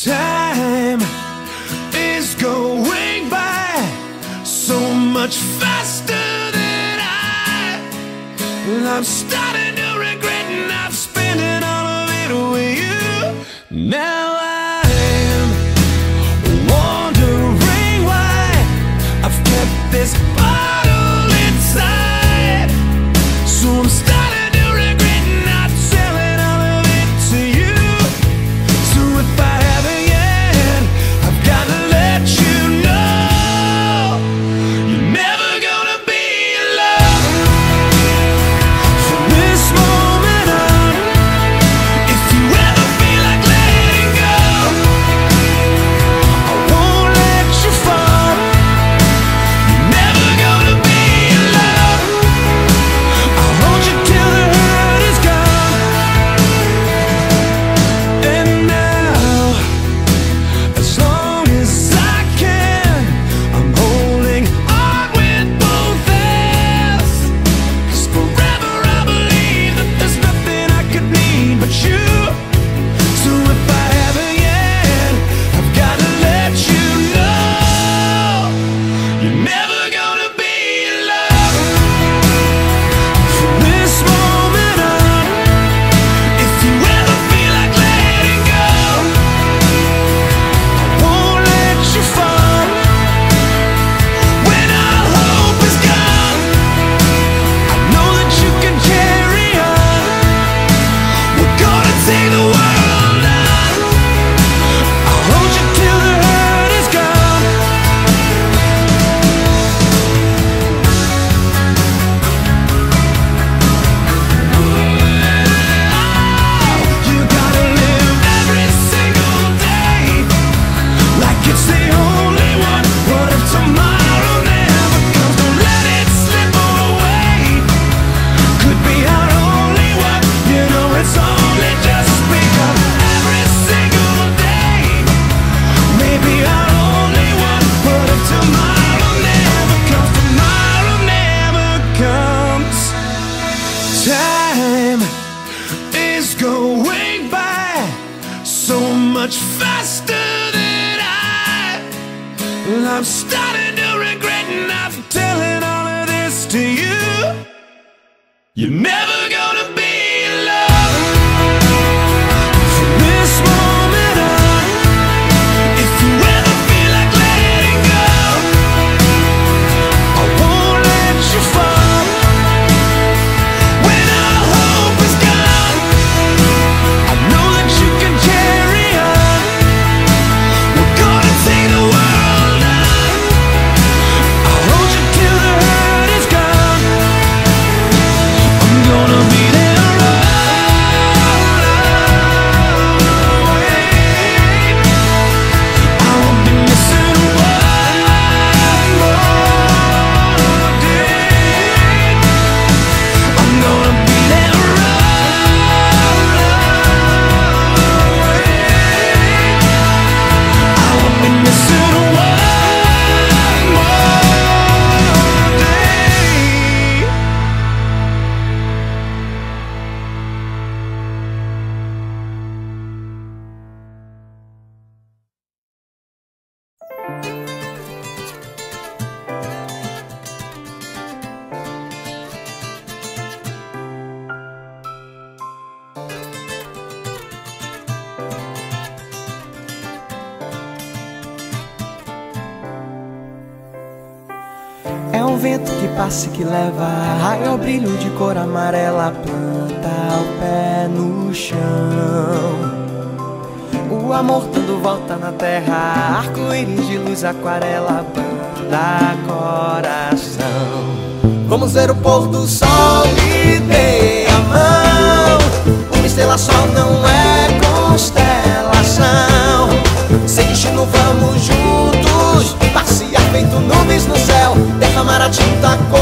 Time is going by so much faster than I'm starting to regret not spending all of it with you. Now I'm wondering why I've kept this bottle inside. So I'm starting to regret not selling all of it to you. So if I haven't yet, I've got to let you know you're never gonna be alone from this moment on. If you ever feel like letting go, I won't let you fall. You're never gonna be alone. I'll hold you till the hurt is gone. And now, as long as I can, I'm holding on with both hands. 'Cause forever I believe that there's nothing I could need but you. So if I haven't yet, I've got to let you know you're never gonna be alone from this moment on. If you ever feel like letting go, I won't let you fall. When all hope is gone, I know that you can carry on. We're gonna take the world on. I'll hold you till the hurt is gone. You gotta live every single day like it's the only one. What if tomorrow never comes? Don't let it slip away. Could be our only one. You know it's only just begun. Every single day, maybe our only one. What if tomorrow never comes? Tomorrow never comes. Time is going by so much faster than I'm starting to regret not telling all of this to you. You're never gonna be alone from this moment on. If you ever feel like letting go, I won't let you fall. When all hope is gone, I know that you can carry on. We're gonna take the world on. I'll hold you till the hurt is gone. I'm gonna be there all away. I won't be missing one more day. I'm gonna be there all away. I won't be missing one more day. É um vento que passa e que leva raio ao brilho de cor amarela, planta o pé no chão. O amor dando volta na terra, arco-íris de luz aquarela, banda coração. Vamos ver o pôr do sol e dê a mão. Uma estrela só não é constelação. Sem destino vamos juntos, passear feito nuvens no céu, derramar a tinta cor